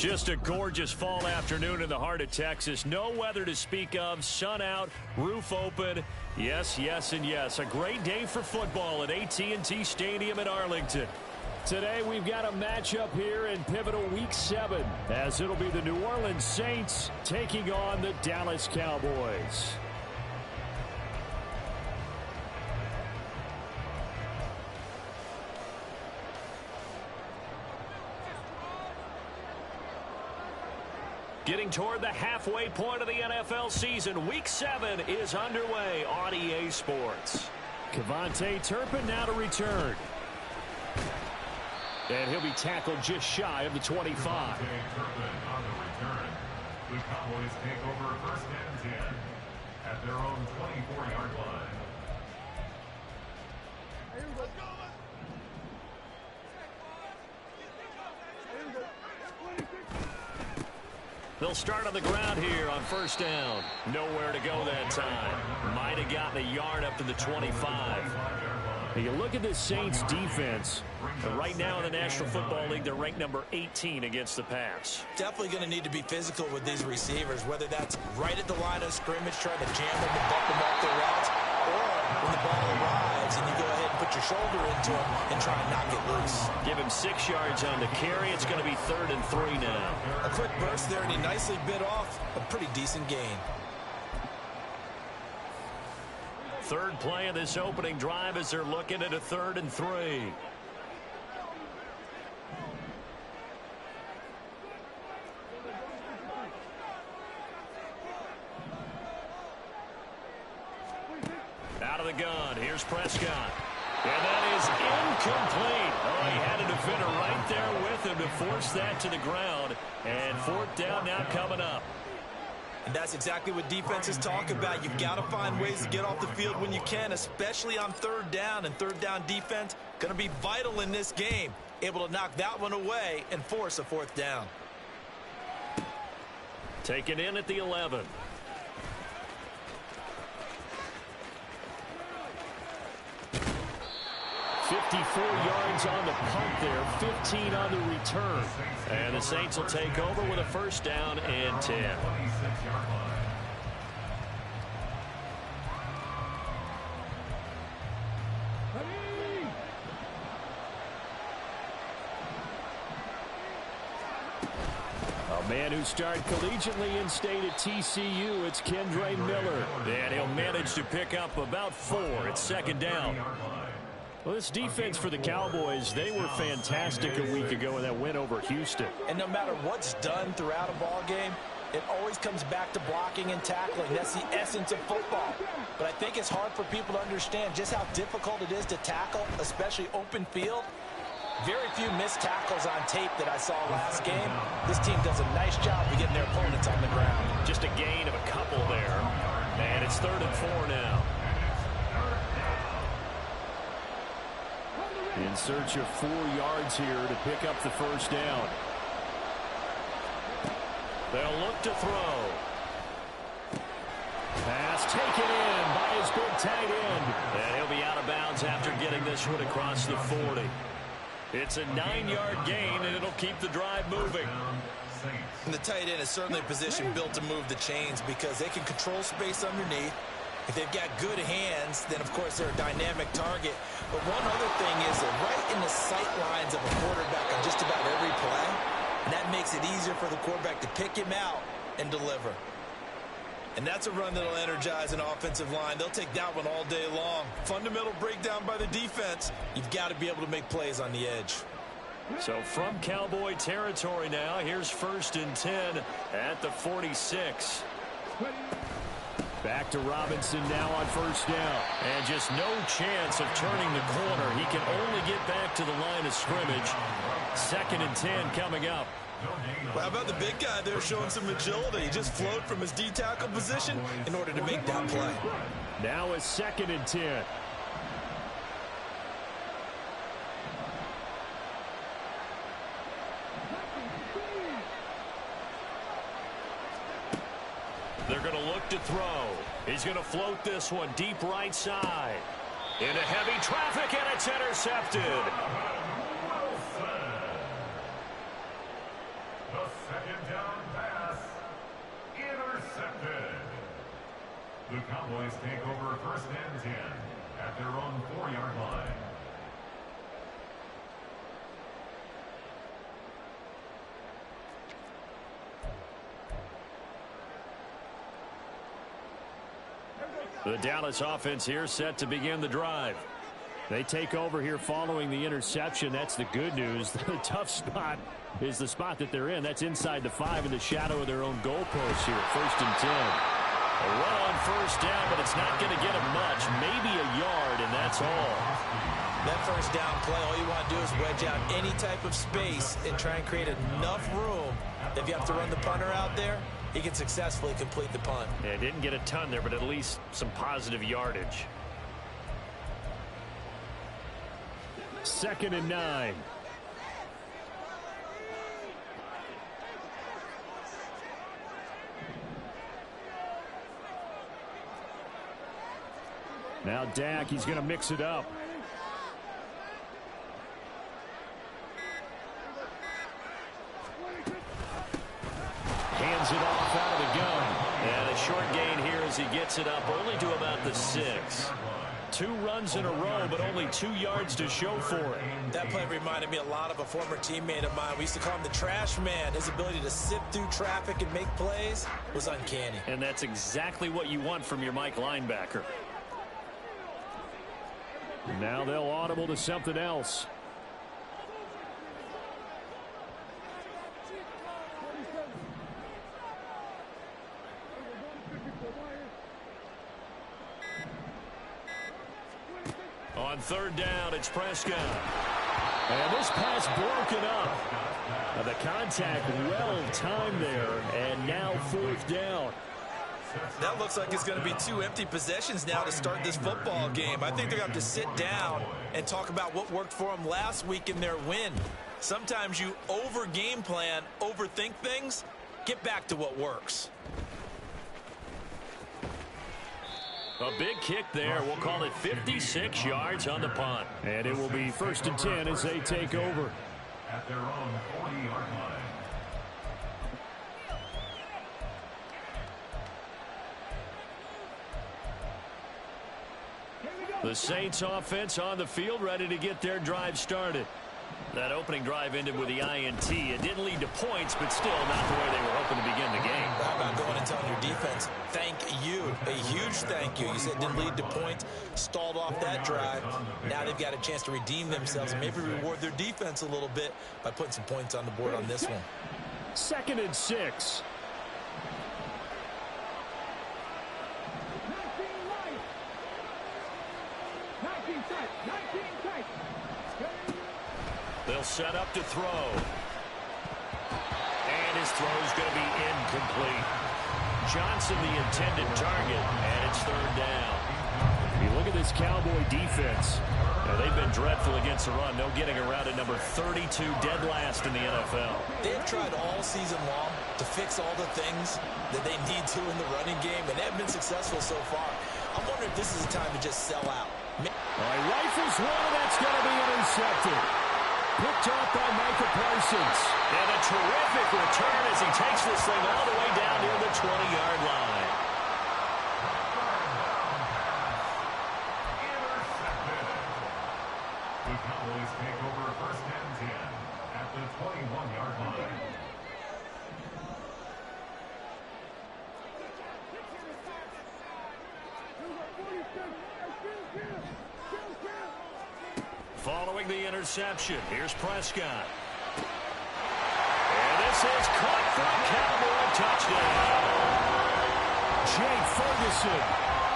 Just a gorgeous fall afternoon in the heart of Texas. No weather to speak of. Sun out, roof open. Yes, yes, and yes. A great day for football at AT&T Stadium in Arlington. Today we've got a matchup here in pivotal Week 7, as it'll be the New Orleans Saints taking on the Dallas Cowboys. Getting toward the halfway point of the NFL season, Week 7 is underway on EA Sports. Kevontae Turpin now to return. And he'll be tackled just shy of the 25. On the return. The Cowboys take over first and 10 at their own 24-yard line. They'll start on the ground here on first down. Nowhere to go that time. Might have gotten a yard up to the 25. You look at the Saints defense. Right now in the National Football League, they're ranked number 18 against the pass. Definitely going to need to be physical with these receivers, whether that's right at the line of scrimmage trying to jam them and buck them off their routes, or when the ball arrives and you go ahead and put your shoulder into them and try and knock it loose. Give him 6 yards on the carry. It's going to be 3rd and 3 now. A quick burst there, and he nicely bit off a pretty decent gain. Third play of this opening drive as they're looking at a 3rd and 3. Out of the gun. Here's Prescott. And that is incomplete. Oh, he had a defender right there with him to force that to the ground. And 4th down now coming up. And that's exactly what defenses talk about. You've got to find ways to get off the field when you can, especially on 3rd down. And 3rd down defense going to be vital in this game. Able to knock that one away and force a 4th down. Taken in at the 11. 54 yards on the punt there, 15 on the return. And the Saints will take over with a first down and 10. A man who started collegiately in state at TCU, it's Kendre Miller. And he'll manage to pick up about 4. It's 2nd down. Well, this defense for the Cowboys, they were fantastic a week ago in that win over Houston. And no matter what's done throughout a ball game, it always comes back to blocking and tackling. That's the essence of football. But I think it's hard for people to understand just how difficult it is to tackle, especially open field. Very few missed tackles on tape that I saw last game. This team does a nice job of getting their opponents on the ground. Just a gain of a couple there. And it's 3rd and 4 now. In search of 4 yards here to pick up the first down. They'll look to throw. Pass taken in by his big tight end. And he'll be out of bounds after getting this one across the 40. It's a 9-yard gain, and it'll keep the drive moving. And the tight end is certainly a position built to move the chains because they can control space underneath. If they've got good hands, then, of course, they're a dynamic target. But one other thing is they're right in the sight lines of a quarterback on just about every play. And that makes it easier for the quarterback to pick him out and deliver. And that's a run that'll energize an offensive line. They'll take that one all day long. Fundamental breakdown by the defense. You've got to be able to make plays on the edge. So from Cowboy territory now, here's 1st and 10 at the 46. Back to Robinson now on first down. And just no chance of turning the corner. He can only get back to the line of scrimmage. 2nd and 10 coming up. Well, how about the big guy there showing some agility? He just flowed from his D-tackle position in order to make that play. Now it's 2nd and 10. They're going to look to throw. He's going to float this one deep right side. Into heavy traffic, and it's intercepted. The Cowboys take over first and 10 at their own 4-yard line. The Dallas offense here set to begin the drive. They take over here following the interception. That's the good news. The tough spot is the spot that they're in. That's inside the 5 in the shadow of their own goalpost here. First and 10. A run on first down, but it's not going to get them much. Maybe a yard, and that's all. That first down play, all you want to do is wedge out any type of space and try and create enough room. If you have to run the punter out there, he can successfully complete the punt. Yeah, didn't get a ton there, but at least some positive yardage. 2nd and 9. Now Dak, he's going to mix it up. Hands it off out of the gun. And a short gain here as he gets it up only to about the 6. 2 runs in a row, but only 2 yards to show for it. That play reminded me a lot of a former teammate of mine. We used to call him the trash man. His ability to sift through traffic and make plays was uncanny. And that's exactly what you want from your Mike linebacker. Now they'll audible to something else. On 3rd down, it's Prescott. And this pass broken up. The contact well timed there, and now 4th down. That looks like it's going to be 2 empty possessions now to start this football game. I think they're going to have to sit down and talk about what worked for them last week in their win. Sometimes you over-game plan, overthink things. Get back to what works. A big kick there. We'll call it 56 yards on the punt. And it will be 1st and 10 as they take over. At their own 40-yard line. The Saints offense on the field, ready to get their drive started. That opening drive ended with the INT. It didn't lead to points, but still not the way they were hoping to begin the game. How about going and telling your defense, thank you, a huge thank you. You said it didn't lead to points, stalled off that drive. Now they've got a chance to redeem themselves and maybe reward their defense a little bit by putting some points on the board on this one. 2nd and 6. They'll set up to throw. And his throw is going to be incomplete. Johnson the intended target, and it's 3rd down. You look at this Cowboy defense. Now, they've been dreadful against the run. No getting around at number 32, dead last in the NFL. They've tried all season long to fix all the things that they need to in the running game, and they haven't been successful so far. I'm wondering if this is a time to just sell out. All right, rifles one, that's going to be intercepted. Picked up by Micah Parsons. And a terrific return as he takes this thing all the way down near the 20-yard line. The Cowboys take over first and 10 at the 21-yard line. Following the interception, here's Prescott. And this is caught for a Cowboy touchdown. Jake Ferguson,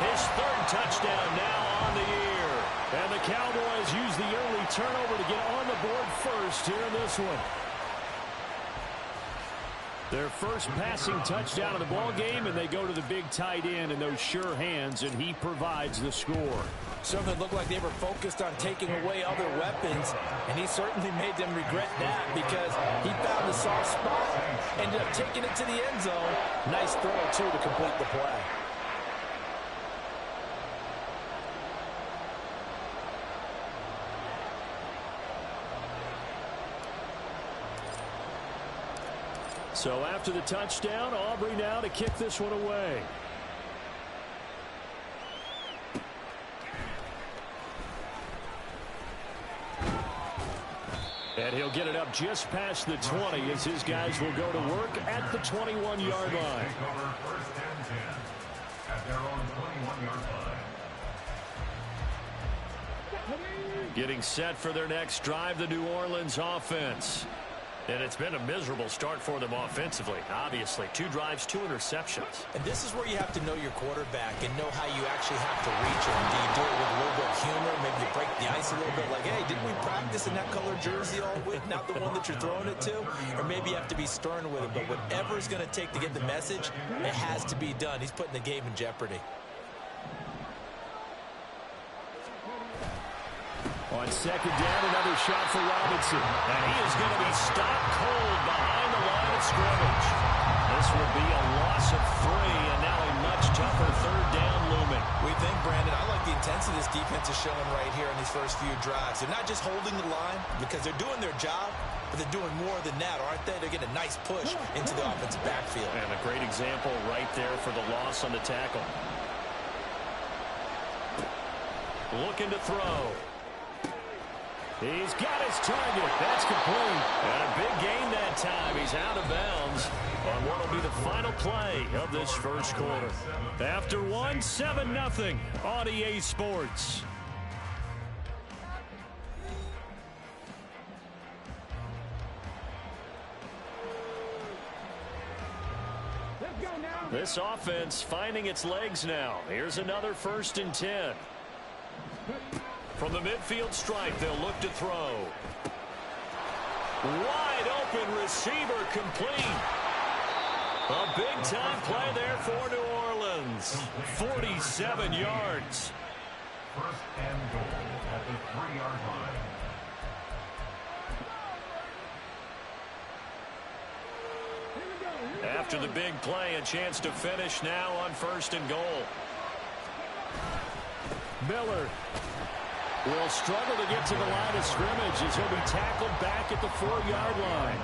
his 3rd touchdown now on the year. And the Cowboys use the early turnover to get on the board first here in this one. Their first passing touchdown of the ball game, and they go to the big tight end in those sure hands, and he provides the score. Something looked like they were focused on taking away other weapons, and he certainly made them regret that because he found the soft spot, ended up taking it to the end zone. Nice throw, too, to complete the play. So after the touchdown, Aubrey now to kick this one away. And he'll get it up just past the 20 as his guys will go to work at the 21-yard line. First and 10 at their own 21-yard line. Getting set for their next drive, the New Orleans offense. And it's been a miserable start for them offensively, obviously. 2 drives, 2 interceptions. And this is where you have to know your quarterback and know how you actually have to reach him. Do you do it with a little bit of humor? Maybe you break the ice a little bit like, hey, didn't we practice in that color jersey all week, not the one that you're throwing it to? Or maybe you have to be stern with him. But whatever it's going to take to get the message, it has to be done. He's putting the game in jeopardy. On second down, another shot for Robinson. And he is going to be stopped cold behind the line of scrimmage. This will be a loss of 3, and now a much tougher third down looming. We think, Brandon, I like the intensity this defense is showing right here in these first few drives. They're not just holding the line because they're doing their job, but they're doing more than that, aren't they? They're getting a nice push into the offensive backfield. And a great example right there for the loss on the tackle. Looking to throw. He's got his target. That's complete. And a big gain that time. He's out of bounds on what will be the final play of this first quarter. After 1, 7-0 on EA Sports. This offense finding its legs now. Here's another 1st and 10. From the midfield stripe, they'll look to throw. Wide open receiver complete. A big-time play there for New Orleans. 47 yards. First and goal at the 3-yard line. After the big play, a chance to finish now on 1st and goal. Miller will struggle to get to the line of scrimmage as he'll be tackled back at the 4-yard line.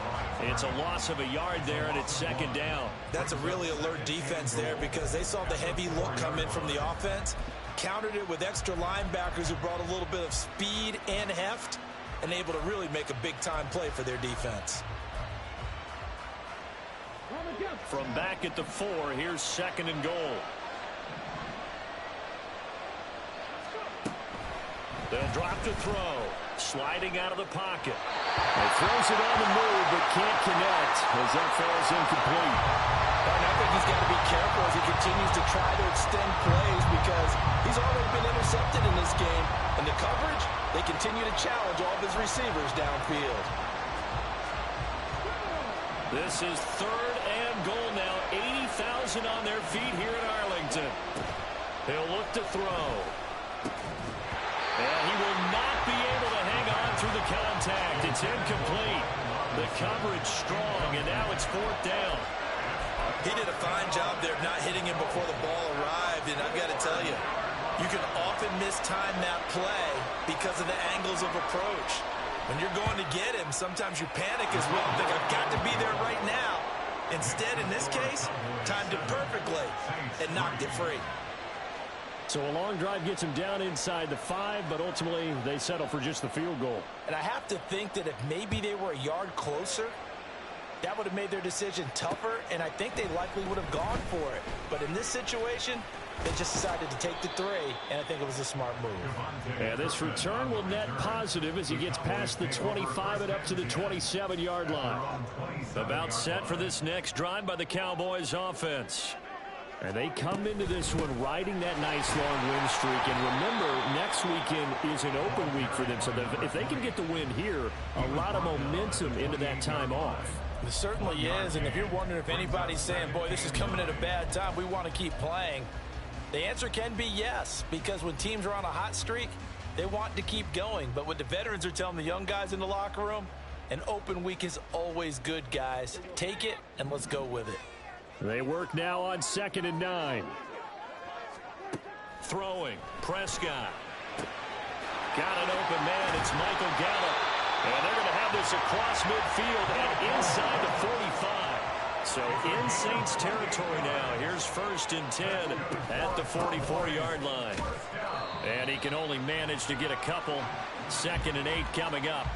It's a loss of a yard there, and it's 2nd down. That's a really alert defense there because they saw the heavy look come in from the offense, countered it with extra linebackers who brought a little bit of speed and heft, and able to really make a big-time play for their defense. From back at the 4, here's 2nd and goal. They'll drop to throw. Sliding out of the pocket. He throws it on the move, but can't connect as that falls incomplete. And I think he's got to be careful as he continues to try to extend plays because he's already been intercepted in this game. And the coverage, they continue to challenge all of his receivers downfield. This is 3rd and goal now. 80,000 on their feet here in Arlington. He'll look to throw. And he will not be able to hang on through the contact. It's incomplete. The coverage strong, and now it's 4th down. He did a fine job there of not hitting him before the ball arrived, and I've got to tell you, you can often mistime that play because of the angles of approach. When you're going to get him, sometimes you panic as well and think, I've got to be there right now. Instead, in this case, timed it perfectly and knocked it free. So a long drive gets him down inside the 5, but ultimately they settle for just the field goal. And I have to think that if maybe they were a yard closer, that would have made their decision tougher, and I think they likely would have gone for it. But in this situation, they just decided to take the 3, and I think it was a smart move. And this return will net positive as he gets past the 25 and up to the 27-yard line. About set for this next drive by the Cowboys offense. And they come into this one riding that nice long win streak. And remember, next weekend is an open week for them. So if they can get the win here, a lot of momentum into that time off. It certainly is. And if you're wondering if anybody's saying, boy, this is coming at a bad time, we want to keep playing, the answer can be yes. Because when teams are on a hot streak, they want to keep going. But what the veterans are telling the young guys in the locker room, an open week is always good, guys. Take it and let's go with it. They work now on 2nd and 9. Throwing. Prescott. Got an open man. It's Michael Gallup. And they're going to have this across midfield and inside the 45. So in Saints territory now. Here's 1st and 10 at the 44-yard line. And he can only manage to get a couple. 2nd and 8 coming up.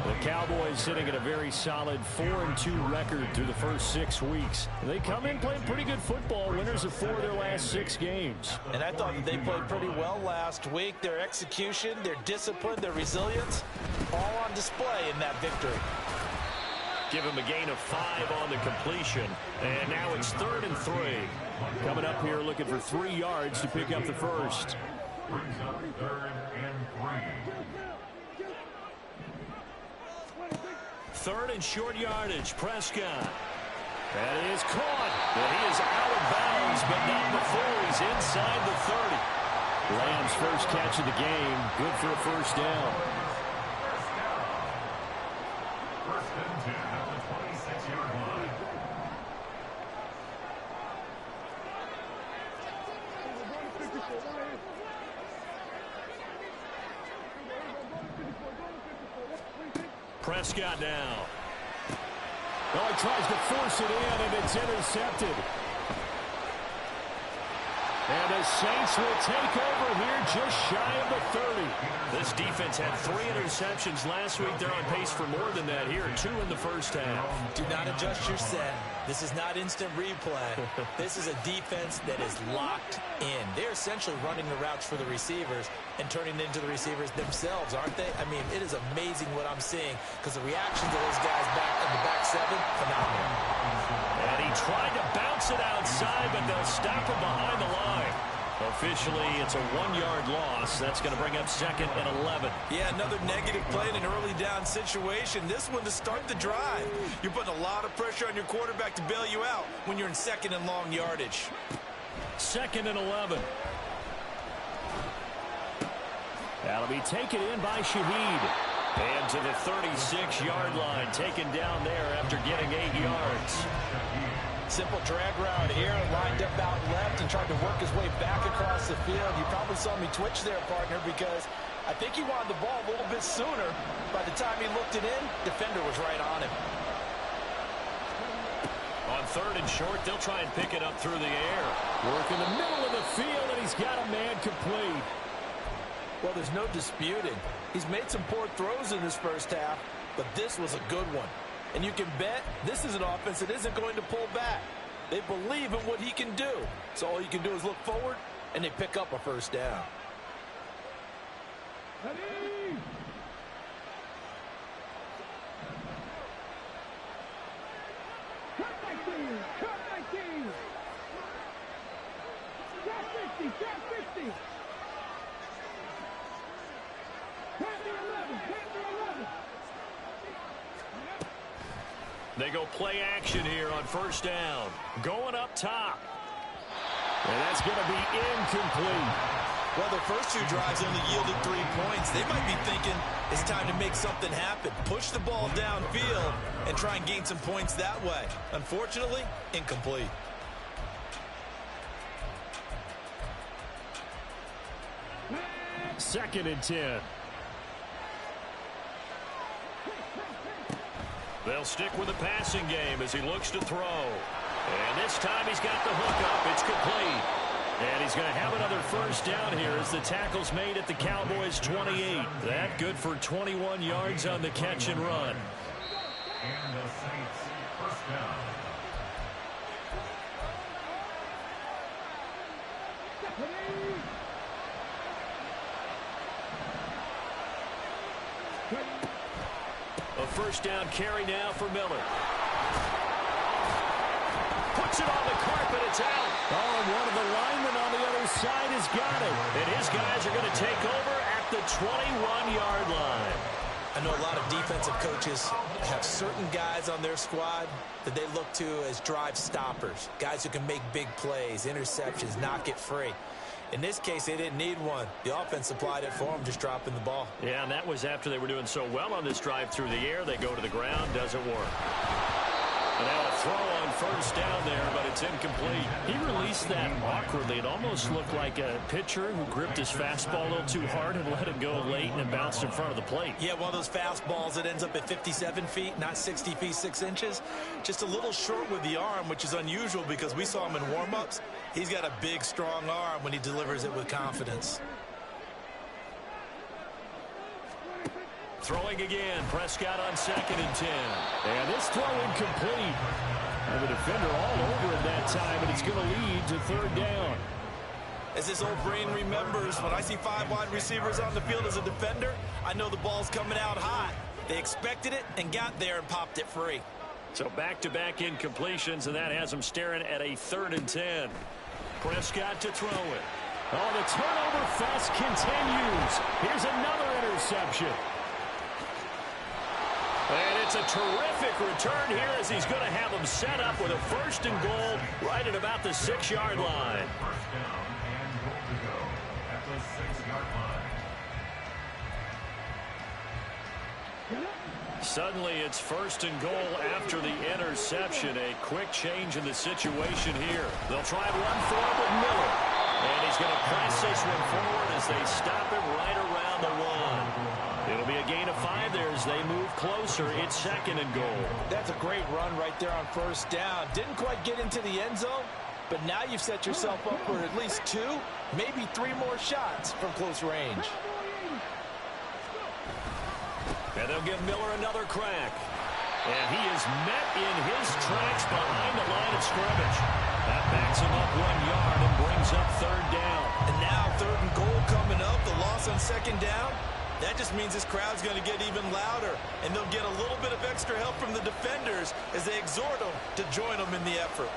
The Cowboys sitting at a very solid 4-2 record through the first 6 weeks. They come in playing pretty good football. Winners of 4 of their last 6 games. And I thought that they played pretty well last week. Their execution, their discipline, their resilience, all on display in that victory. Give him a gain of 5 on the completion. And now it's 3rd and 3. Coming up here looking for 3 yards to pick up the first. Brings up 3rd and 3. 3rd and short yardage. Prescott. That is caught. And he is out of bounds, but not before he's inside the 30. Lamb's first catch of the game. Good for a first down. First and 10 at the 26-yard line. Prescott now. Well, he tries to force it in, and it's intercepted. And the Saints will take over here just shy of the 30. This defense had 3 interceptions last week. They're on pace for more than that here. 2 in the first half. Do not adjust your set. This is not instant replay. This is a defense that is locked in. They're essentially running the routes for the receivers and turning into the receivers themselves, aren't they? I mean, it is amazing what I'm seeing because the reaction to those guys back in the back 7, phenomenal. And he tried to bounce it outside, but they'll stop him behind the line. Officially, it's a 1-yard loss. That's going to bring up 2nd and 11. Yeah, another negative play in an early down situation. This one to start the drive. You're putting a lot of pressure on your quarterback to bail you out when you're in 2nd and long yardage. 2nd and 11. That'll be taken in by Shaheed. And to the 36-yard line, taken down there after getting 8 yards. Simple drag route here, lined up out left and tried to work his way back across the field. You probably saw me twitch there, partner, because I think he wanted the ball a little bit sooner. By the time he looked it in, defender was right on him. On 3rd and short, they'll try and pick it up through the air. Work in the middle of the field, and he's got a man complete. Well, there's no disputing. He's made some poor throws in this first half, but this was a good one. And you can bet this is an offense that isn't going to pull back. They believe in what he can do. So all you can do is look forward, and they pick up a first down. Ready? Cut my team! Cut my team! Cut 50! Cut 50! Cut the 11! Cut the 11! They go play action here on first down. Going up top. And that's going to be incomplete. Well, their first 2 drives only yielded 3 points. They might be thinking it's time to make something happen. Push the ball downfield and try and gain some points that way. Unfortunately, incomplete. Second and 10. They'll stick with the passing game as he looks to throw. And this time he's got the hook up. It's complete. And he's going to have another first down here as the tackle's made at the Cowboys' 28. That good for 21 yards on the catch and run. And the Saints first down. A first down carry now for Miller. Puts it on the carpet. It's out. Oh, and one of the linemen on the other side has got it. And his guys are going to take over at the 21-yard line. I know a lot of defensive coaches have certain guys on their squad that they look to as drive stoppers, guys who can make big plays, interceptions, knock it free. In this case, they didn't need one. The offense supplied it for them, just dropping the ball. Yeah, and that was after they were doing so well on this drive through the air. They go to the ground, doesn't work. And now a throw on first down there, but it's incomplete. He released that awkwardly. It almost looked like a pitcher who gripped his fastball a little too hard and let it go late, and it bounced in front of the plate. Yeah, one of those fastballs that ends up at 57 feet, not 60 feet, 6 inches. Just a little short with the arm, which is unusual because we saw him in warm-ups. He's got a big, strong arm when he delivers it with confidence. Throwing again, Prescott on 2nd and 10. And this throw incomplete. And the defender all over him that time, and it's going to lead to 3rd down. As this old brain remembers, when I see 5 wide receivers on the field as a defender, I know the ball's coming out hot. They expected it and got there and popped it free. So back-to-back incompletions, and that has them staring at a 3rd and 10. Prescott to throw it. Oh, the turnover fest continues. Here's another interception. And it's a terrific return here as he's going to have them set up with a 1st and goal right at about the 6-yard line. First down and goal to go at the 6-yard line. Suddenly it's 1st and goal after the interception. A quick change in the situation here. They'll try and run for it with Miller. And he's going to press this one forward as they stop him right around the 1. It'll be a gain of 5 there as they move closer. It's 2nd and goal. That's a great run right there on 1st down. Didn't quite get into the end zone, but now you've set yourself up for at least 2, maybe 3 more shots from close range. And they'll give Miller another crack. And he is met in his tracks behind the line of scrimmage. That backs him up 1 yard and brings up 3rd down. And now 3rd and goal coming up. The loss on 2nd down. That just means this crowd's going to get even louder, and they'll get a little bit of extra help from the defenders as they exhort them to join them in the effort.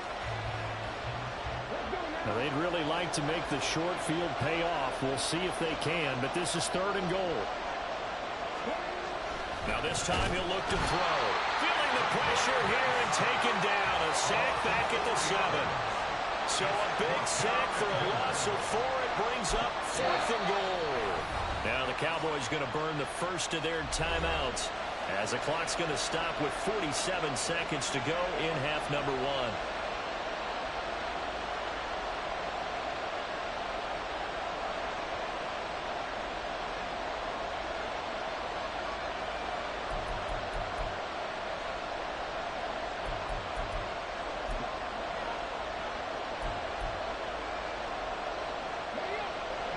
Now, they'd really like to make the short field pay off. We'll see if they can, but this is 3rd and goal. Now this time he'll look to throw. Feeling the pressure here and taken down. A sack back at the 7. So a big sack for a loss of 4. It brings up 4th and goal. Now the Cowboys going to burn the first of their timeouts as the clock's going to stop with 47 seconds to go in half number 1.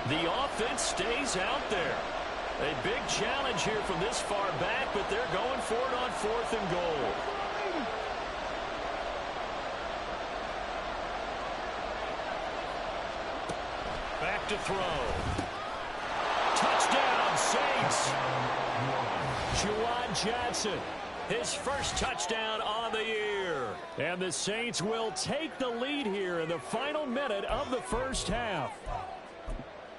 The offense stays out there. A big challenge here from this far back, but they're going for it on 4th and goal. Back to throw. Touchdown, Saints. Juwan Johnson, His first touchdown on the year. and the Saints will take the lead here in the final minute of the 1st half.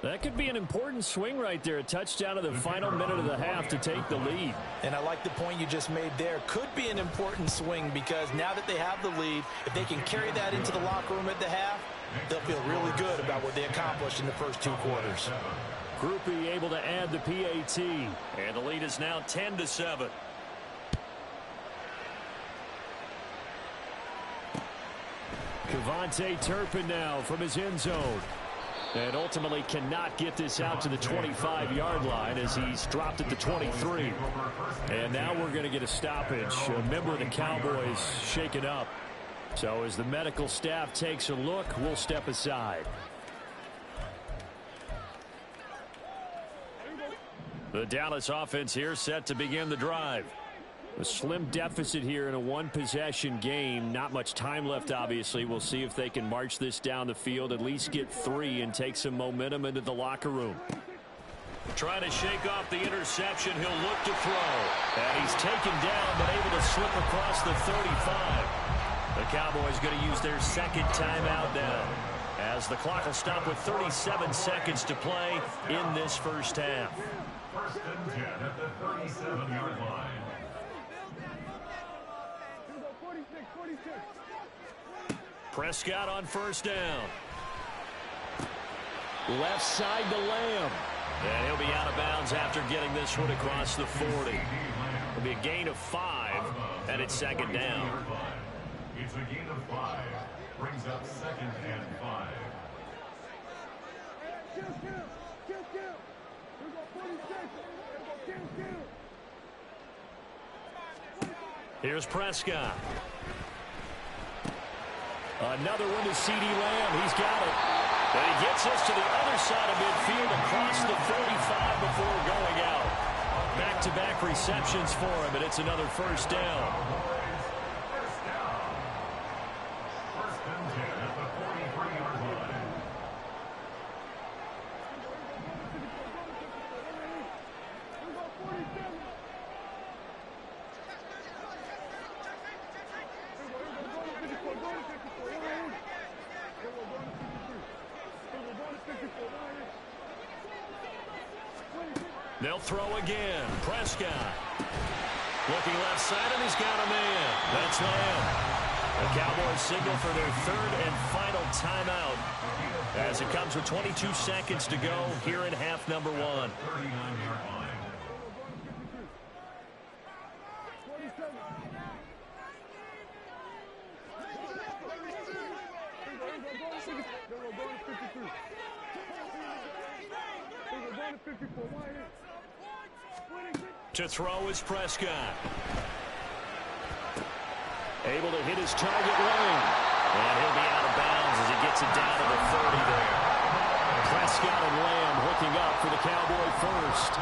That could be an important swing right there. A touchdown in the final minute of the half to take the lead. And I like the point you just made there. Could be an important swing because now that they have the lead, if they can carry that into the locker room at the half, they'll feel really good about what they accomplished in the first 2 quarters. Group E able to add the PAT. And the lead is now 10-7. Kevontae Turpin now from his end zone. And ultimately cannot get this out to the 25-yard line as he's dropped at the 23. And now we're going to get a stoppage. A member of the Cowboys shaken up. So as the medical staff takes a look, we'll step aside. The Dallas offense here set to begin the drive. A slim deficit here in a 1-possession game. Not much time left, obviously. We'll see if they can march this down the field, at least get 3 and take some momentum into the locker room. Trying to shake off the interception. He'll look to throw. And he's taken down, but able to slip across the 35. The Cowboys going to use their 2nd timeout now, as the clock will stop with 37 seconds to play in this first half. 1st and 10 at the 37-yard line. Prescott on 1st down. Left side to Lamb. And he'll be out of bounds after getting this one across the 40. It'll be a gain of 5, and it's 2nd down. It's a gain of 5. Brings up 2nd and 5. Here's Prescott. Another one to C.D. Lamb. He's got it. And he gets us to the other side of midfield across the 35 before going out. Back-to-back receptions for him, and it's another first down. First and 10 at the 43-yard line. They'll throw again. Prescott. Looking left side, and he's got a man. That's Lamb. The Cowboys signal for their 3rd and final timeout as it comes with 22 seconds to go here in half number 1. 39-yard line. To throw is Prescott. Able to hit his target Lamb. And he'll be out of bounds as he gets it down to the 30 there. Prescott and Lamb hooking up for the Cowboy first.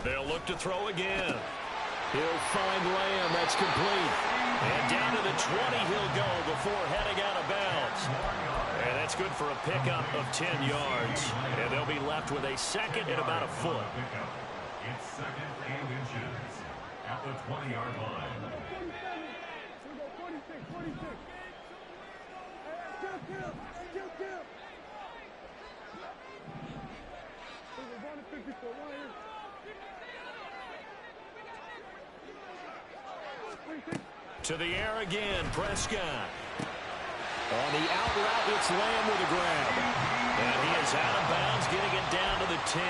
They'll look to throw again. He'll find Lamb. That's complete. And down to the 20 he'll go before heading out of bounds. And that's good for a pickup of 10 yards. And they'll be left with a 2nd and about a foot. It's 2nd and inches at the 20-yard line. To the air again, Prescott. On the out route, it's Lamb with a grab. And he is out of bounds, getting it down to the 10.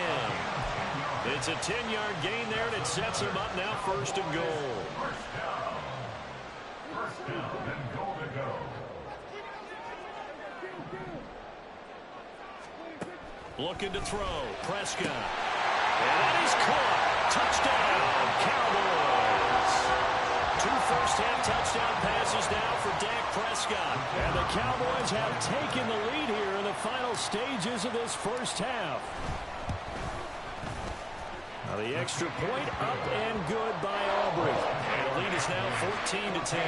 It's a 10-yard gain there, and it sets him up now 1st and goal. First down and goal to go. Looking to throw, Prescott. And that is caught. Touchdown, Cowboys. 2 first-half touchdown passes now for Dak Prescott. And the Cowboys have taken the lead here in the final stages of this first half. Now the extra point up and good by Aubrey. And the lead is now 14-10.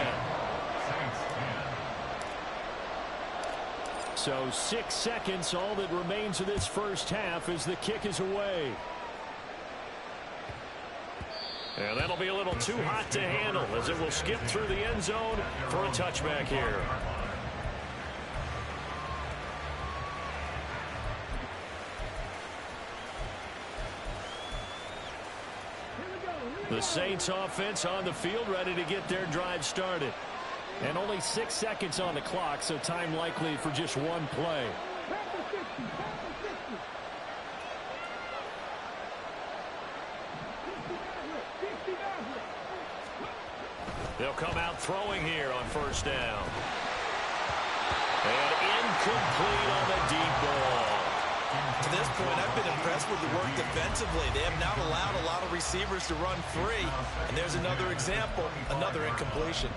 So 6 seconds, all that remains of this first half as the kick is away. And that'll be a little too hot to handle as it will skip through the end zone for a touchback here. The Saints offense on the field ready to get their drive started. And only 6 seconds on the clock, so time likely for just one play. They'll come out throwing here on first down. And incomplete on the deep ball. To this point, I've been impressed with the work defensively. They have not allowed a lot of receivers to run free. And there's another example, another incompletion.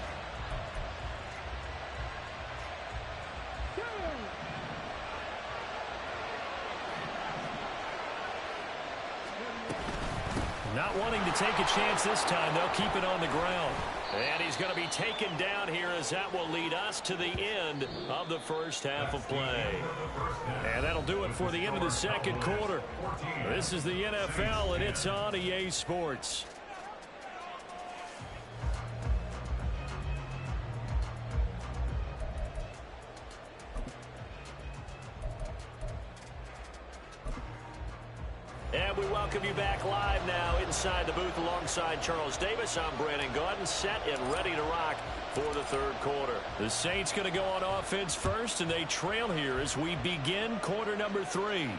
Not wanting to take a chance this time, they'll keep it on the ground. And he's going to be taken down here as that will lead us to the end of the first half of play. And that'll do it for the end of the second quarter. This is the NFL, and it's on EA Sports. And we welcome you back live now inside the booth alongside Charles Davis. I'm Brandon Gaudin, set and ready to rock for the third quarter. The Saints going to go on offense first, and they trail here as we begin quarter number 3.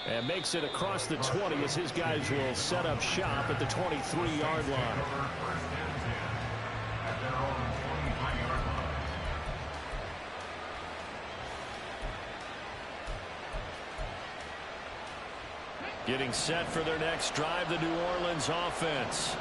And makes it across the 20 as his guys will set up shop at the 23-yard line. Getting set for their next drive, the New Orleans offense.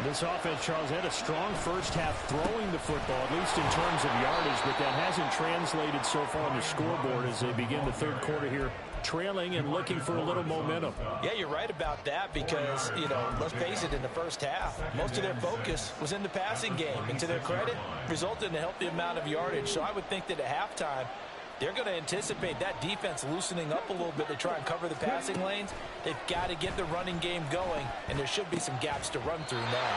This offense, Charles, had a strong first half throwing the football, at least in terms of yardage, but that hasn't translated so far on the scoreboard as they begin the third quarter here, trailing and looking for a little momentum. Yeah, you're right about that because, let's face it, in the first half, most of their focus was in the passing game. And to their credit, resulted in a healthy amount of yardage. So I would think that at halftime, they're going to anticipate that defense loosening up a little bit to try and cover the passing lanes. They've got to get the running game going, and there should be some gaps to run through now.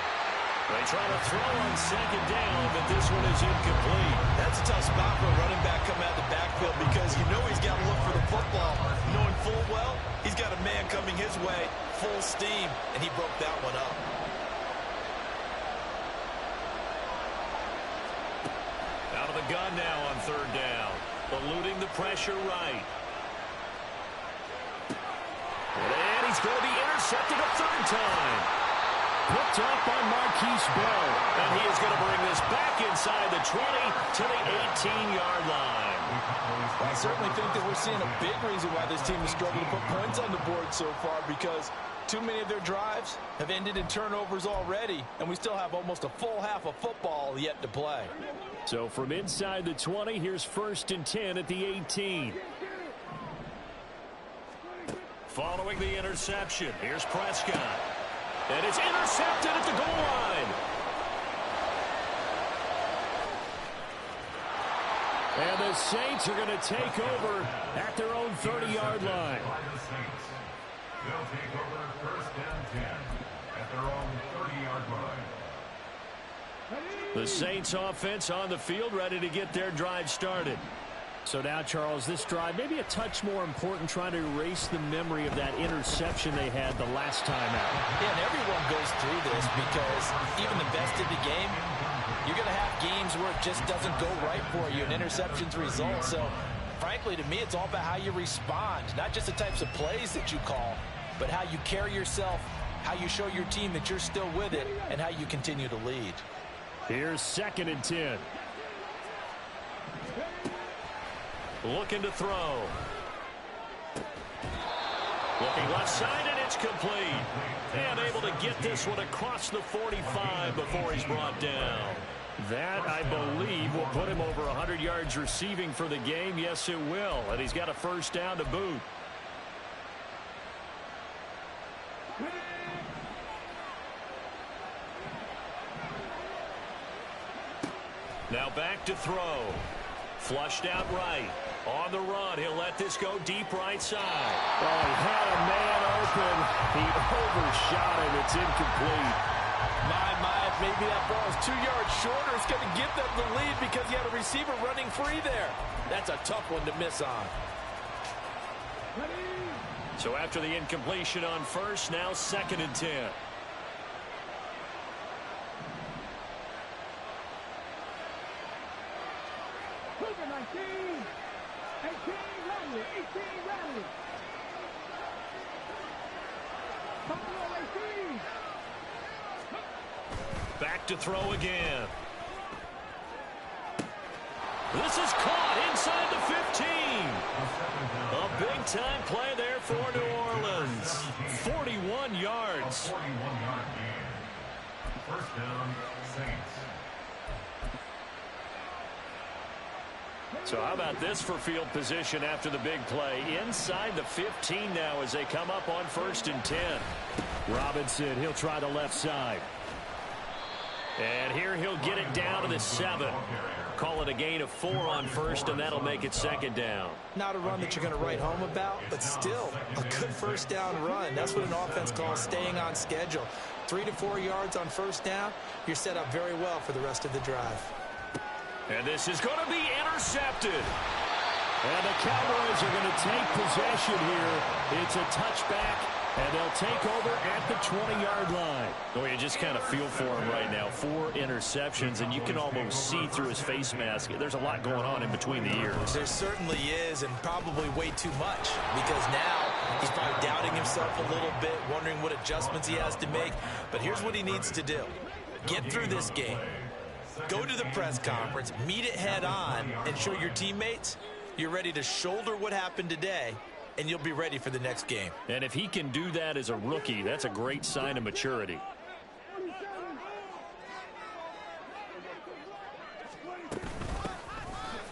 They try to throw on second down, but this one is incomplete. That's a tough spot for a running back coming out of the backfield because he's got to look for the football, knowing full well he's got a man coming his way, full steam, and he broke that one up. Out of the gun now on third down. Eluding the pressure right. And he's going to be intercepted a third time. Picked up by Marquise Bell. And he is going to bring this back inside the 20 to the 18-yard line. I certainly think that we're seeing a big reason why this team is struggling to put points on the board so far because too many of their drives have ended in turnovers already, and we still have almost a full half of football yet to play. So from inside the 20, here's 1st and 10 at the 18. Following the interception, here's Prescott. And it's intercepted at the goal line. And the Saints are going to take over at their own 30-yard line. They'll take over 1st and 10 at their own 30-yard line. The Saints offense on the field, ready to get their drive started. So now, Charles, this drive maybe a touch more important, trying to erase the memory of that interception they had the last time out. Yeah, and everyone goes through this because even the best in the game, you're going to have games where it just doesn't go right for you, and interceptions result. So, frankly, to me, it's all about how you respond, not just the types of plays that you call, but how you carry yourself, how you show your team that you're still with it, and how you continue to lead. Here's 2nd and 10. Looking to throw. Looking left side, and it's complete. And able to get this one across the 45 before he's brought down. That, I believe, will put him over 100 yards receiving for the game. Yes, it will. And he's got a first down to boot. Now back to throw. Flushed out right. On the run, he'll let this go deep right side. Oh, he had a man open. He overshot him. It's incomplete. My, maybe that ball is 2 yards shorter. It's going to give them the lead because he had a receiver running free there. That's a tough one to miss on. So after the incompletion on first, now 2nd and 10. Back to throw again. This is caught inside the 15. A big-time play there for New Orleans. 41 yards. 41-yard gain. First down, Saints. So how about this for field position after the big play? Inside the 15 now as they come up on 1st and 10. Robinson, he'll try the left side. And here he'll get it down to the 7. Call it a gain of 4 on first, and that'll make it 2nd down. Not a run that you're going to write home about, but still a good first down run. That's what an offense calls staying on schedule. 3 to 4 yards on first down, you're set up very well for the rest of the drive. And this is going to be intercepted. And the Cowboys are going to take possession here. It's a touchback, and they'll take over at the 20-yard line. Well, you just kind of feel for him right now. 4 interceptions, and you can almost see through his face mask. There's a lot going on in between the ears. There certainly is, and probably way too much, because now he's probably doubting himself a little bit, wondering what adjustments he has to make. But here's what he needs to do. Get through this game. Go to the press conference, meet it head on, and show your teammates you're ready to shoulder what happened today, and you'll be ready for the next game. And if he can do that as a rookie, that's a great sign of maturity.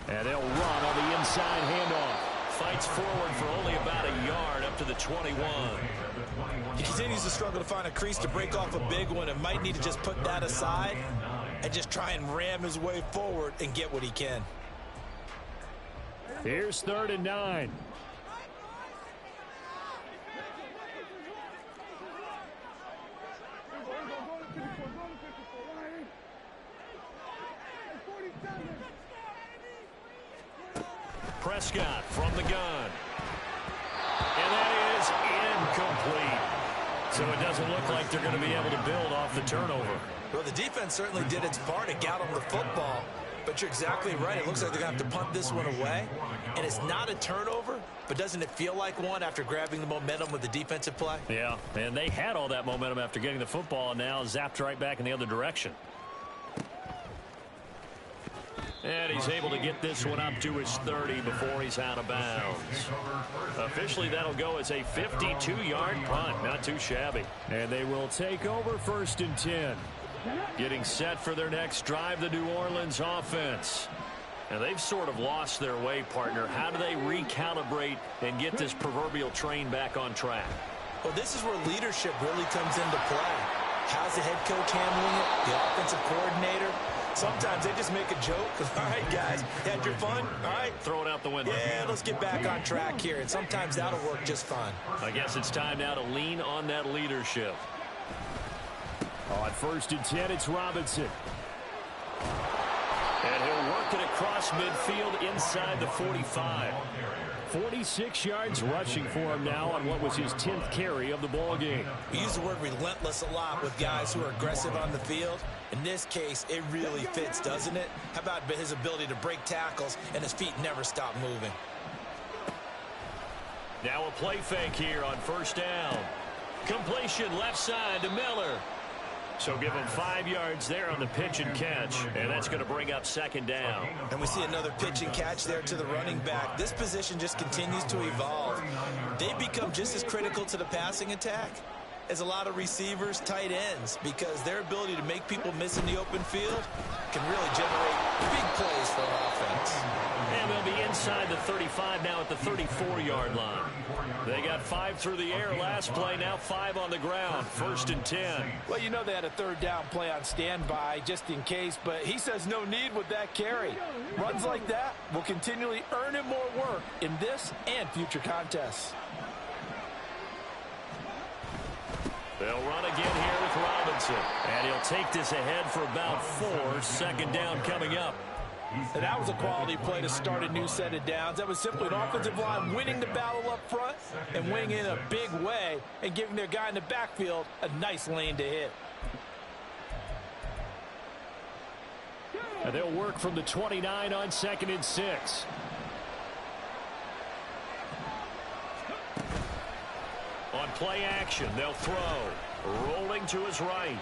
And they'll run on the inside handoff. Fights forward for only about a yard up to the 21. He continues to struggle to find a crease to break off a big one and might need to just put that aside and just try and ram his way forward and get what he can. Here's 3rd and 9. Prescott from the gun. And that is incomplete. So it doesn't look like they're going to be able to build off the turnover. Well, the defense certainly did its part to get him the football. But you're exactly right. It looks like they're going to have to punt this one away. And it's not a turnover, but doesn't it feel like one after grabbing the momentum with the defensive play? Yeah, and they had all that momentum after getting the football, and now zapped right back in the other direction. And he's able to get this one up to his 30 before he's out of bounds. Officially, that'll go as a 52-yard punt. Not too shabby. And they will take over 1st and 10. Getting set for their next drive, the New Orleans offense. And they've sort of lost their way, partner. How do they recalibrate and get this proverbial train back on track? Well, this is where leadership really comes into play. How's the head coach handling it? The offensive coordinator? Sometimes they just make a joke. All right, guys, you had your fun? All right. Throw it out the window. Yeah, let's get back on track here. And sometimes that'll work just fine. I guess it's time now to lean on that leadership. On 1st and 10, it's Robinson. And he'll work it across midfield inside the 45. 46 yards rushing for him now on what was his 10th carry of the ball game. We use the word relentless a lot with guys who are aggressive on the field. In this case, it really fits, doesn't it? How about his ability to break tackles and his feet never stop moving? Now a play fake here on 1st down. Completion left side to Miller. So give him 5 yards there on the pitch and catch, and that's going to bring up 2nd down. And we see another pitch and catch there to the running back. This position just continues to evolve. They become just as critical to the passing attack as a lot of receivers, tight ends, because their ability to make people miss in the open field can really generate big plays for an offense. And they'll be inside the 35 now at the 34-yard line. They got 5 through the air last play, now 5 on the ground. 1st and 10. Well, you know they had a 3rd down play on standby just in case, but he says no need with that carry. Runs like that will continually earn him more work in this and future contests. They'll run again here with Robinson. And he'll take this ahead for about 4. 2nd down coming up. And that was a quality play to start a new set of downs. That was simply an offensive line winning the battle up front and winning in a big way and giving their guy in the backfield a nice lane to hit. And they'll work from the 29 on 2nd and 6. On play action, they'll throw. Rolling to his right.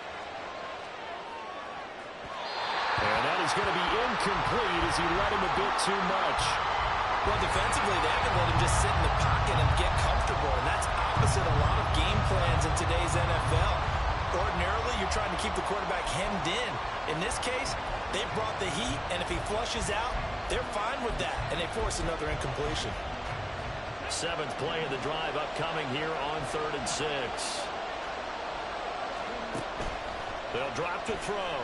And that is going to be incomplete as he led him a bit too much. Well, defensively, they haven't let him just sit in the pocket and get comfortable, and that's opposite a lot of game plans in today's NFL. Ordinarily, you're trying to keep the quarterback hemmed in. In this case, they brought the heat, and if he flushes out, they're fine with that, and they force another incompletion. 7th play of the drive upcoming here on 3rd and 6. They'll drop to throw.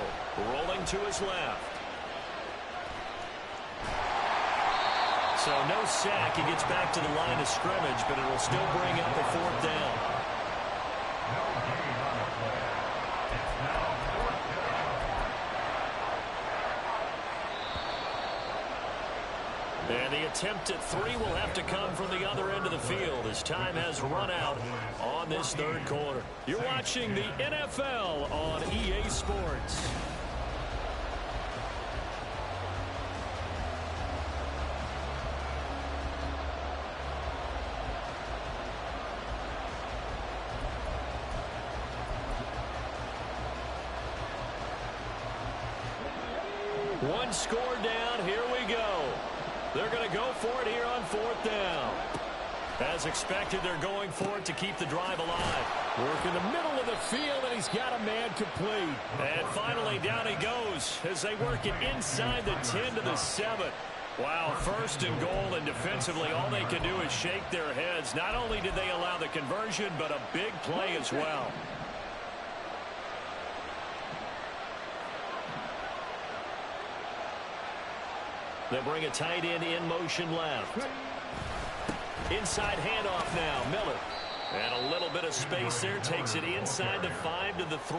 Rolling to his left. So no sack. He gets back to the line of scrimmage, but it'll still bring up a 4th down. And the attempt at three will have to come from the other end of the field as time has run out on this third quarter. You're watching the NFL on EA Sports. One score down. Here we go. They're going to go for it here on fourth down. As expected, they're going for it to keep the drive alive. Work in the middle of the field, and he's got a man complete. And finally, down he goes as they work it inside the 10 to the 7. Wow, first and goal, and defensively, all they can do is shake their heads. Not only did they allow the conversion, but a big play as well. They'll bring a tight end in motion left. Inside handoff now, Miller. And a little bit of space there, takes it inside the 5 to the 3.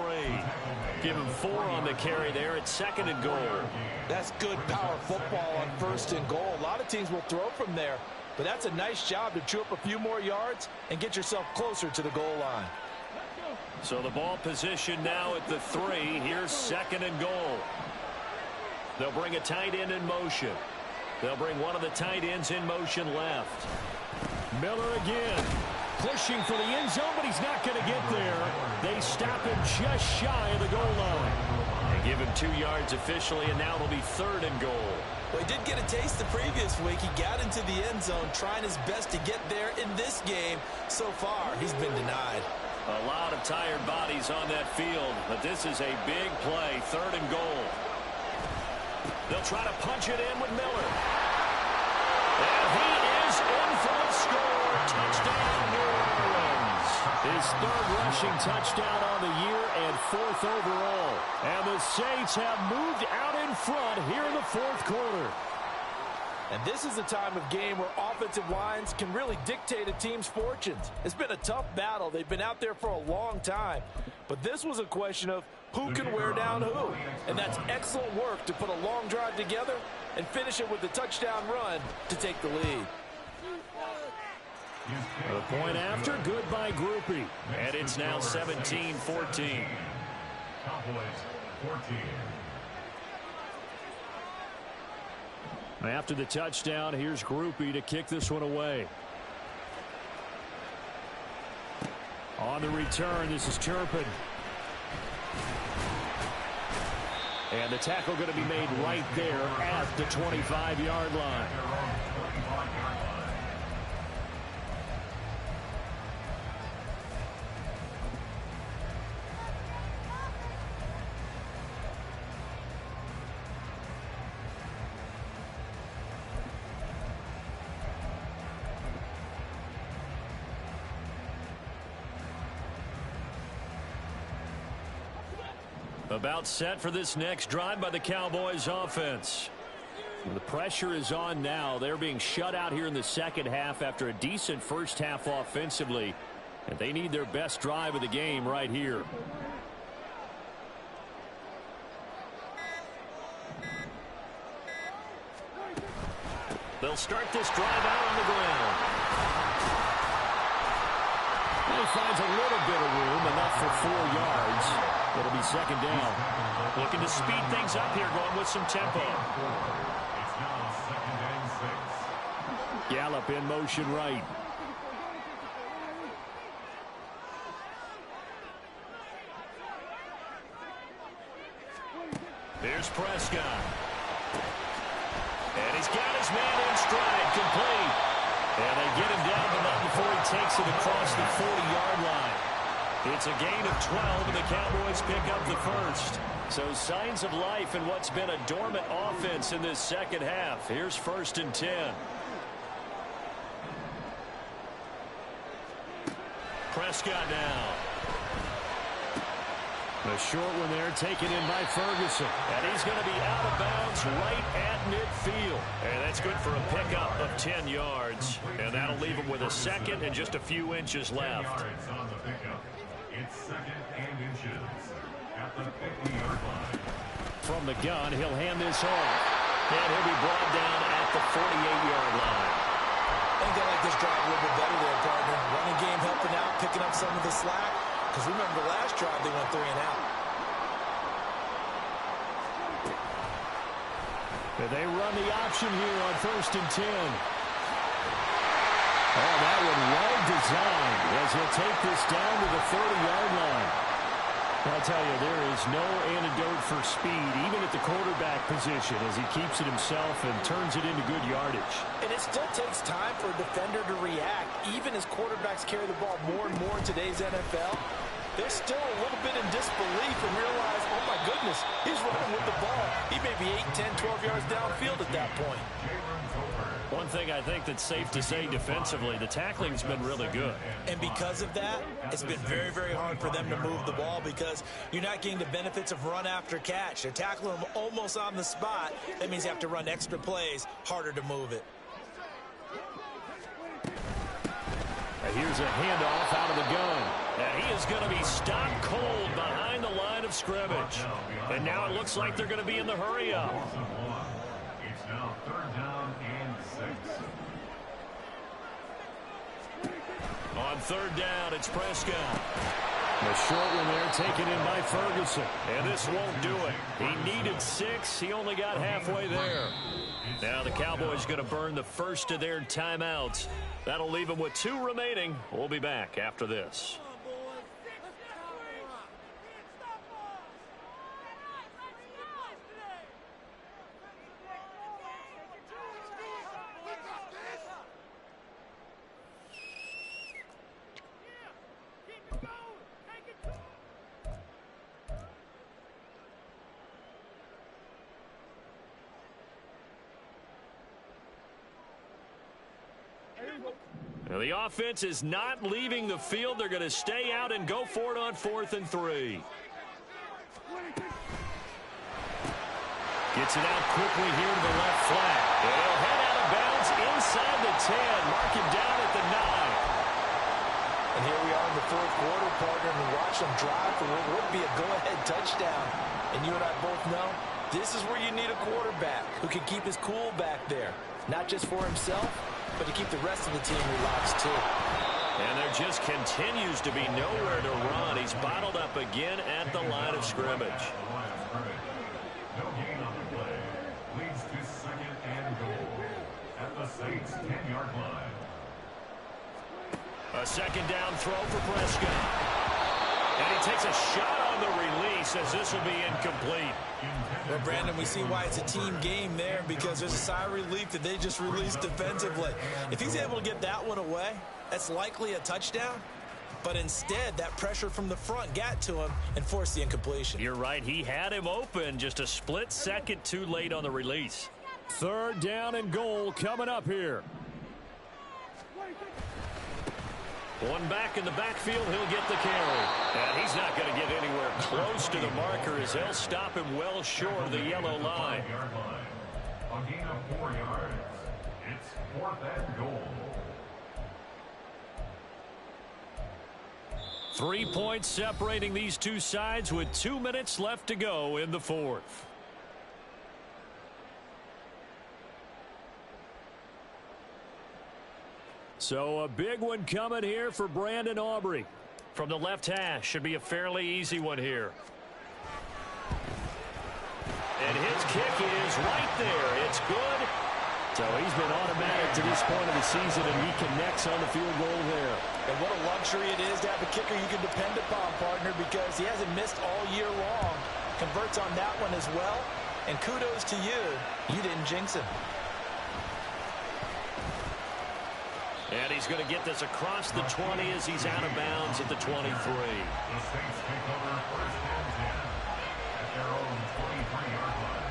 Give him 4 on the carry there at second and goal. That's good power football on first and goal. A lot of teams will throw from there, but that's a nice job to chew up a few more yards and get yourself closer to the goal line. So the ball position now at the 3. Here's second and goal. They'll bring a tight end in motion. They'll bring one of the tight ends in motion left. Miller again. Pushing for the end zone, but he's not going to get there. They stop him just shy of the goal line. They give him 2 yards officially, and now it'll be third and goal. Well, he did get a taste the previous week. He got into the end zone, trying his best to get there in this game. So far, he's been denied. A lot of tired bodies on that field, but this is a big play, third and goal. They'll try to punch it in with Miller. And he is in for the score. Touchdown, New Orleans. His third rushing touchdown on the year and 4th overall. And the Saints have moved out in front here in the fourth quarter. And this is a time of game where offensive lines can really dictate a team's fortunes. It's been a tough battle. They've been out there for a long time. But this was a question of who can wear down who. And that's excellent work to put a long drive together and finish it with a touchdown run to take the lead. A point after, good by Groupie. And it's now 17-14. Cowboys 14. After the touchdown, here's Groupie to kick this one away. On the return, this is Turpin. And the tackle going to be made right there at the 25-yard line. About set for this next drive by the Cowboys offense. The pressure is on now. They're being shut out here in the second half after a decent first half offensively. And they need their best drive of the game right here. They'll start this drive out on the ground. He finds a little bit of room, enough for 4 yards. It'll be second down. Looking to speed things up here, going with some tempo. It's now 2nd and 6. Gallup in motion right. Here's Prescott. And he's got his man in stride, complete. And they get him down, but not before he takes it across the 40-yard line. It's a gain of 12, and the Cowboys pick up the first. So signs of life in what's been a dormant offense in this second half. Here's 1st and 10. Prescott now. A short one there, taken in by Ferguson. And he's going to be out of bounds right at midfield. And that's good for a pickup of 10 yards. And that'll leave him with a second and just a few inches left. Yards on the pickup. It's 2nd and inches at the 50-yard line. From the gun, he'll hand this off. And he'll be brought down at the picking up some of the slack? Because remember, the last drive they went 3 and out. They run the option here on 1st and 10. Oh, that one well designed as he'll take this down to the 30-yard line. I'll tell you, there is no antidote for speed, even at the quarterback position, as he keeps it himself and turns it into good yardage. And it still takes time for a defender to react. Even as quarterbacks carry the ball more and more in today's NFL, they're still a little bit in disbelief and realize, oh my goodness, he's running with the ball. He may be 8, 10, 12 yards downfield at that point. One thing I think that's safe to say defensively, the tackling's been really good. And because of that, it's been very, very hard for them to move the ball because you're not getting the benefits of run after catch. They're tackling them almost on the spot. That means you have to run extra plays, harder to move it. Here's a handoff out of the gun. And he is going to be stopped cold behind the line of scrimmage. And now it looks like they're going to be in the hurry-up. It's now 3rd down and 6. On 3rd down, it's Prescott. The short one there taken in by Ferguson. And this won't do it. He needed 6. He only got halfway there. Now the Cowboys going to burn the first of their timeouts. That'll leave them with 2 remaining. We'll be back after this. Now the offense is not leaving the field. They're going to stay out and go for it on 4th and 3. Gets it out quickly here to the left flat. And he'll head out of bounds inside the 10. Mark him down at the 9. And here we are in the 4th quarter, partner, and watch them drive for what would be a go-ahead touchdown. And you and I both know this is where you need a quarterback who can keep his cool back there. Not just for himself, but to keep the rest of the team relaxed too. And there just continues to be nowhere to run. He's bottled up again at the line of scrimmage. No gain on the play. Leads to 2nd and goal at the Saints' 10-yard line. A 2nd down throw for Prescott. And he takes a shot on the release as this will be incomplete. Well, Brandon, we see why it's a team game there because there's a sigh of relief that they just released defensively. If he's able to get that one away, that's likely a touchdown. But instead, that pressure from the front got to him and forced the incompletion. You're right. He had him open, just a split second too late on the release. 3rd down and goal coming up here. One back in the backfield, he'll get the carry. And he's not going to get anywhere close to the marker as they'll stop him well short of the yellow line. A gain of 4 yards. It's 4th and goal. 3 points separating these two sides with 2 minutes left to go in the 4th. So a big one coming here for Brandon Aubrey. From the left hash, should be a fairly easy one here. And his kick is right there. It's good. So he's been automatic to this point of the season, and he connects on the field goal there. And what a luxury it is to have a kicker you can depend upon, partner, because he hasn't missed all year long. Converts on that one as well. And kudos to you. You didn't jinx him. And he's going to get this across the 20 as he's out of bounds at the 23. The Saints take over 1st and 10 at their own 23-yard line.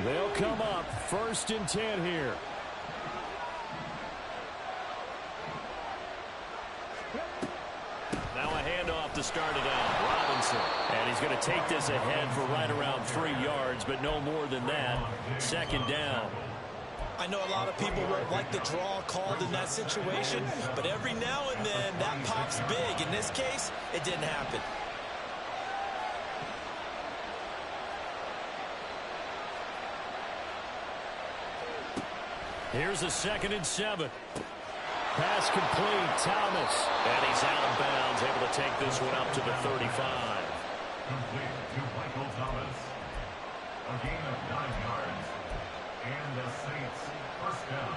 They'll come up 1st and 10 here. Now a handoff to start it out. Robinson. And he's going to take this ahead for right around 3 yards, but no more than that. 2nd down. I know a lot of people won't like the draw called in that situation, but every now and then that pops big. In this case, it didn't happen. Here's a 2nd and 7. Pass complete, Thomas. And he's out of bounds, able to take this one up to the 35. Complete to Michael Thomas. A gain of 9 yards. And the Saints first down.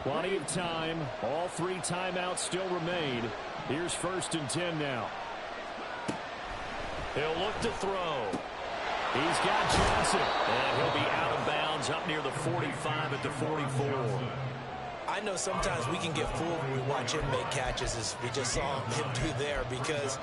Plenty of time. All 3 timeouts still remain. Here's 1st and 10 now. He'll look to throw. He's got Johnson. And he'll be out of bounds up near the 45 at the 44. I know sometimes we can get fooled when we watch him make catches, as we just saw him do there, because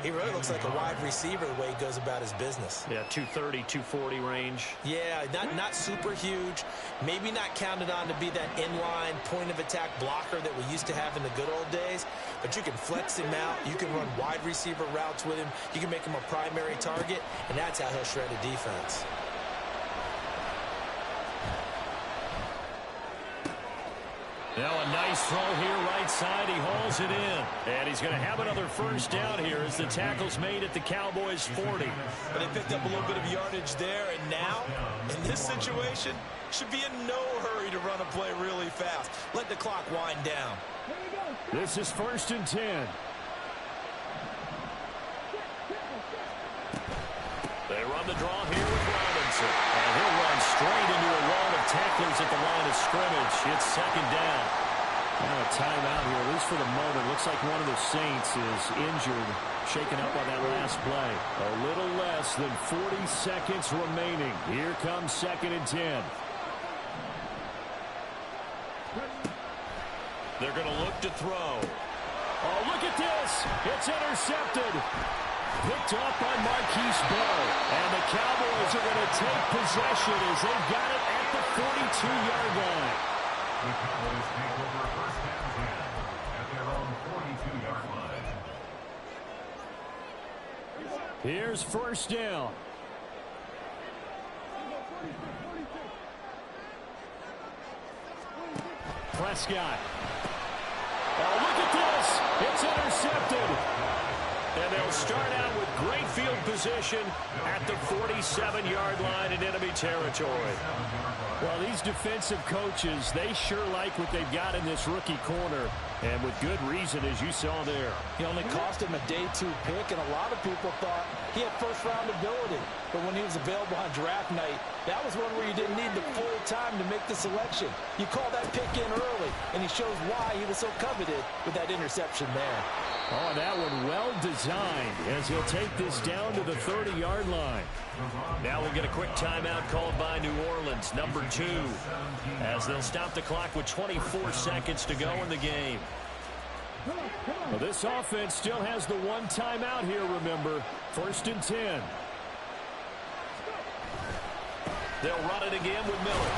he really looks like a wide receiver the way he goes about his business. Yeah, 230, 240 range. Yeah, not super huge. Maybe not counted on to be that inline point-of-attack blocker that we used to have in the good old days, but you can flex him out. You can run wide receiver routes with him. You can make him a primary target, and that's how he'll shred a defense. Now a nice throw here right side. He hauls it in. And he's going to have another first down here as the tackle's made at the Cowboys' 40. But they picked up a little bit of yardage there, and now, in this situation, should be in no hurry to run a play really fast. Let the clock wind down. This is 1st and 10. They run the draw here with Robinson. And he'll run straight into a wall of tacklers at the line of scrimmage. It's 2nd down. Now a timeout here, at least for the moment. Looks like one of the Saints is injured, shaken up on that last play. A little less than 40 seconds remaining. Here comes 2nd and 10. They're going to look to throw. Oh, look at this. It's intercepted. Picked up by Marquise Bell. And the Cowboys are going to take possession as they've got it at the 42-yard line. The Cowboys take over first and 10 at their own 42-yard line. Here's 1st down. Prescott. Oh, look at this. It's intercepted. And they'll start out with great field position at the 47-yard line in enemy territory. Well, these defensive coaches, they sure like what they've got in this rookie corner, and with good reason, as you saw there. He only cost him a day 2 pick, and a lot of people thought he had first-round ability. But when he was available on draft night, that was one where you didn't need the full time to make the selection. You call that pick in early, and he shows why he was so coveted with that interception there. Oh, and that one well designed as he'll take this down to the 30-yard line. Now we'll get a quick timeout called by New Orleans, number 2, as they'll stop the clock with 24 seconds to go in the game. Well, this offense still has the one timeout here, remember. 1st and 10. They'll run it again with Miller.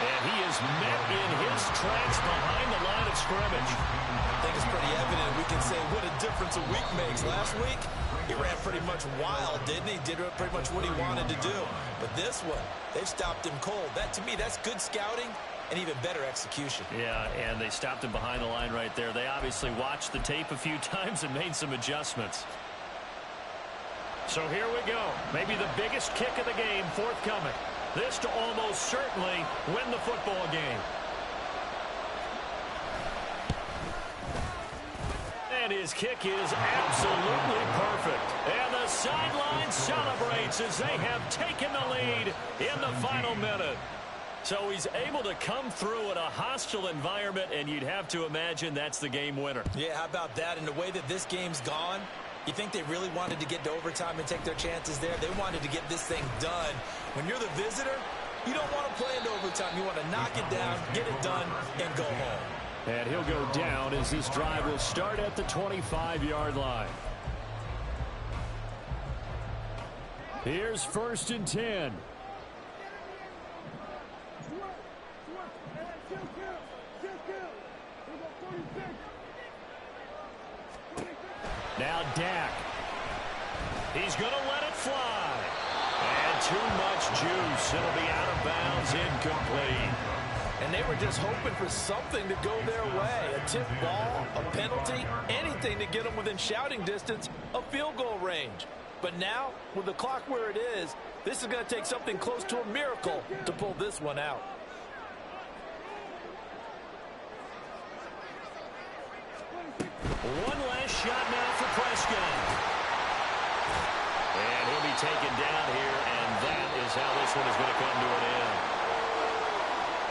And he is met in his tracks behind the line of scrimmage. I think it's pretty evident. We can say what a difference a week makes. Last week, he ran pretty much wild, didn't he? Did pretty much what he wanted to do. But this one, they've stopped him cold. That, to me, that's good scouting and even better execution. Yeah, and they stopped him behind the line right there. They obviously watched the tape a few times and made some adjustments. So here we go. Maybe the biggest kick of the game forthcoming. This to almost certainly win the football game. And his kick is absolutely perfect. And the sideline celebrates as they have taken the lead in the final minute. So he's able to come through in a hostile environment, and you'd have to imagine that's the game winner. Yeah, how about that? And the way that this game's gone, you think they really wanted to get to overtime and take their chances there? They wanted to get this thing done. When you're the visitor, you don't want to play into overtime. You want to knock it down, get it done, and go home. And he'll go down as this drive will start at the 25-yard line. Here's 1st and 10. Now Dak. He's going to let it fly. And too much juice. It'll be out of bounds, incomplete. And they were just hoping for something to go their way. A tip ball, a penalty, anything to get them within shouting distance of field goal range. But now, with the clock where it is, this is going to take something close to a miracle to pull this one out. One last shot now for Prescott. And he'll be taken down here, and that is how this one is going to come to an end.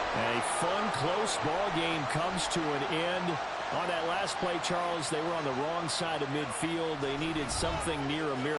A fun, close ball game comes to an end. On that last play, Charles, they were on the wrong side of midfield. They needed something near a miracle.